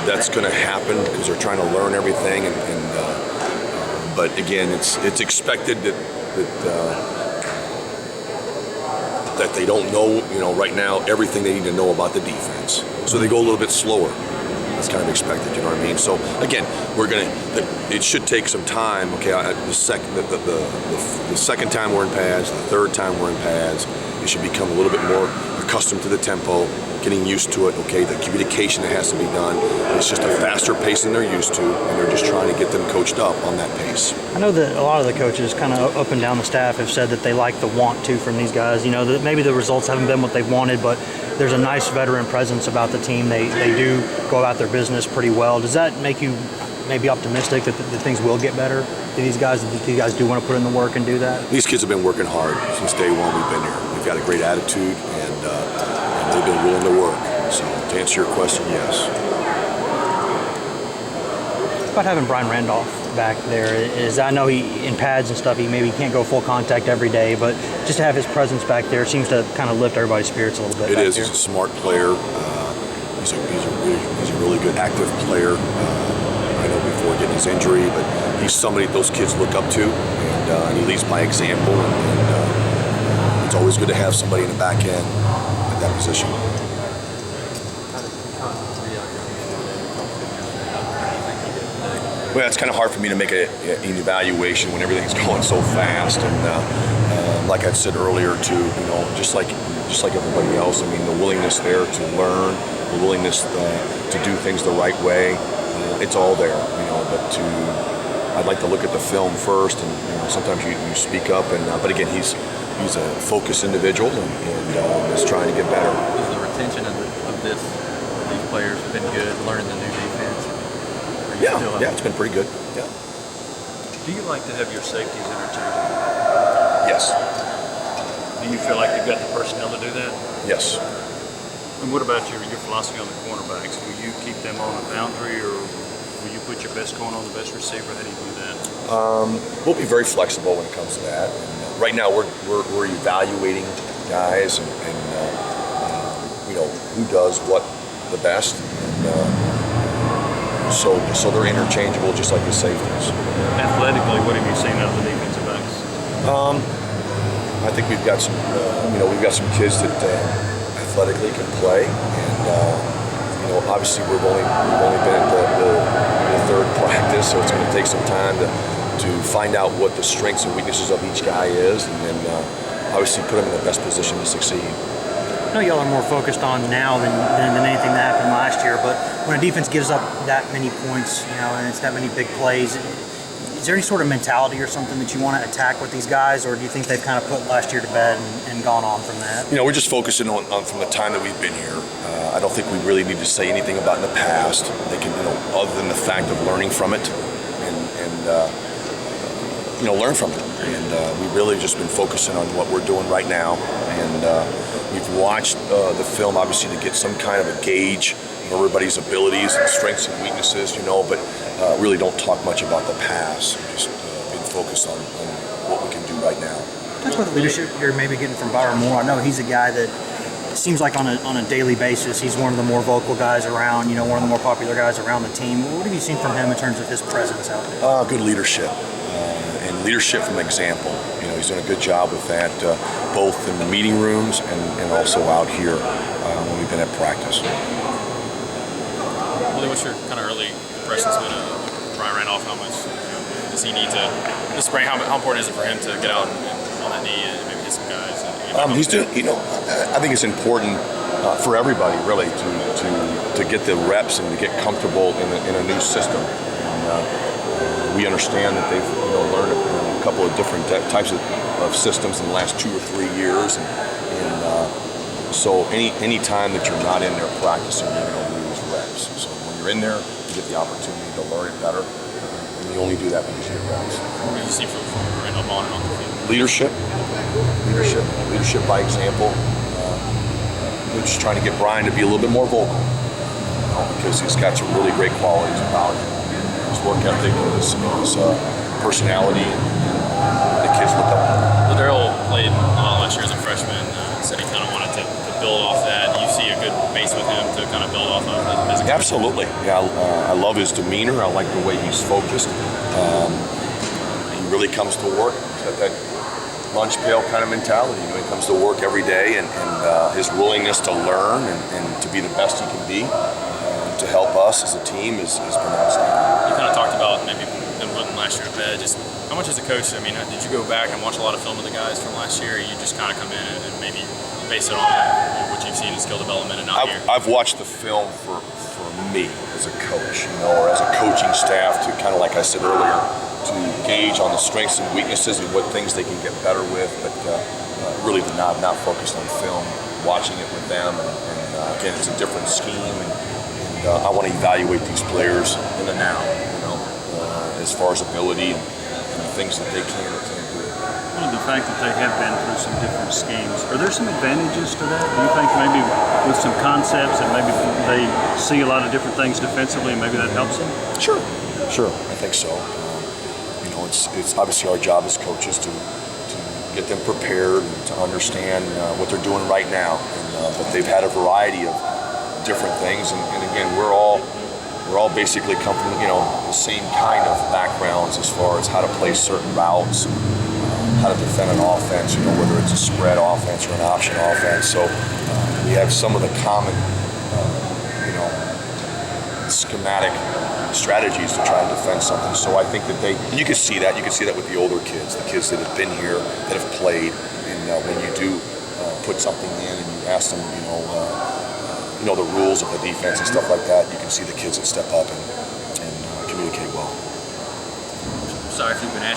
that's going to happen because they're trying to learn everything. But again, it's expected that they don't know, right now everything they need to know about the defense. So they go a little bit slower. That's kind of expected, you know what I mean? So again, it should take some time. Okay, the second time we're in pads, the third time we're in pads, it should become a little bit more accustomed to the tempo, getting used to it. Okay, the communication that has to be done. It's just a faster pace than they're used to, and they're just trying to get them coached up on that pace. I know that a lot of the coaches, kind of up and down the staff, have said that they like the want to from these guys. That maybe the results haven't been what they've wanted, but there's a nice veteran presence about the team. They do go about their business pretty well. Does that make you maybe optimistic that things will get better to these guys? That these guys do want to put in the work and do that? These kids have been working hard since day one we've been here. They've got a great attitude, and they've been willing to work. So to answer your question, yes. About having Brian Randolph back there is, I know he in pads and stuff, he maybe can't go full contact every day, but just to have his presence back there seems to kind of lift everybody's spirits a little bit. It is. He's a smart player. He's a really good active player. I know before getting his injury, but he's somebody those kids look up to, and he leads by example. And it's always good to have somebody in the back end at that position. Well, it's kind of hard for me to make an evaluation when everything's going so fast, and like I said earlier, too, just like everybody else. I mean, the willingness there to learn, the willingness to do things the right way, it's all there. But I'd like to look at the film first, and sometimes you speak up, but again, he's a focused individual and is trying to get better. Is the retention of these players been good? Learning the new defense. Yeah, it's been pretty good. Yeah. Do you like to have your safeties interchangeable? Yes. Do you feel like you've got the personnel to do that? Yes. And what about your philosophy on the cornerbacks? Will you keep them on the boundary, or will you put your best corner on the best receiver? How do you do that? We'll be very flexible when it comes to that. And, right now, we're evaluating guys and who does what the best. So they're interchangeable, just like the safeties. Athletically, what have you seen out of the defensive backs? I think we've got some kids that athletically can play, and obviously we've only been at the third practice, so it's going to take some time to find out what the strengths and weaknesses of each guy is, and then obviously put them in the best position to succeed. I know y'all are more focused on now than anything that happened last year, but when a defense gives up that many points, and it's that many big plays, is there any sort of mentality or something that you want to attack with these guys, or do you think they've kind of put last year to bed and gone on from that? We're just focusing on from the time that we've been here. I don't think we really need to say anything about in the past. They can, other than the fact of learning from it and learn from it. And we've really just been focusing on what we're doing right now. And we've watched the film, obviously, to get some kind of a gauge of everybody's abilities and strengths and weaknesses, but really don't talk much about the past. Just been focused on what we can do right now. Talk about the leadership you're maybe getting from Byron Moore. I know he's a guy that seems like on a daily basis he's one of the more vocal guys around, one of the more popular guys around the team. What have you seen from him in terms of his presence out there? Good leadership. And leadership from example. He's done a good job with that, both in the meeting rooms and also out here when we've been at practice. Willie, what's your kind of early impressions been of Brian Randolph? How much does he need to this spring? How important is it for him to get out on that knee and maybe hit some guys? He's doing. I think it's important for everybody really to get the reps and to get comfortable in a new system. And, we understand that they've learned a couple of different types of systems in the last 2 or 3 years, and so any time that you're not in there practicing, you're going to lose reps. So when you're in there, you get the opportunity to learn it better, and you only do that because you get reps. What do you see from Randolph on and off the field? Leadership by example. We're just trying to get Brian to be a little bit more vocal, because he's got some really great qualities about him. His work ethic, his personality, and the kids look up to him. Darrell played last year as a freshman. Said he kind of wanted to build off that. Do you see a good base with him to kind of build off of as a Absolutely. Yeah, I love his demeanor. I like the way he's focused. He really comes to work. He's got that lunch pail kind of mentality. You know, he comes to work every day, and his willingness to learn and to be the best he can be to help us as a team has been outstanding. You kind of talked about maybe them putting last year to bed. Just how much as a coach, I mean, did you go back and watch a lot of film of the guys from last year, or you just kind of come in and maybe base it on what you've seen in skill development and not here? I've watched the film for me as a coach, you know, or as a coaching staff to kind of, like I said earlier, to gauge on the strengths and weaknesses and what things they can get better with, but really not focused on film, watching it with them. And again, it's a different scheme, and I want to evaluate these players in the now, you know, as far as ability and the things that they can or can't do. Well, the fact that they have been through some different schemes, are there some advantages to that? Do you think maybe with some concepts and maybe they see a lot of different things defensively and maybe that helps them? Sure, I think so. You know, it's obviously our job as coaches to get them prepared and to understand what they're doing right now. But they've had a variety of different things, and again, we're all basically come from, you know, the same kind of backgrounds as far as how to play certain routes, how to defend an offense, you know, whether it's a spread offense or an option offense. So we have some of the common, you know, schematic strategies to try and defend something. So I think that you can see that with the older kids, the kids that have been here, that have played, and when you do put something in and you ask them, you know, the rules of the defense and stuff like that, you can see the kids that step up and communicate well. Sorry if you've been asked.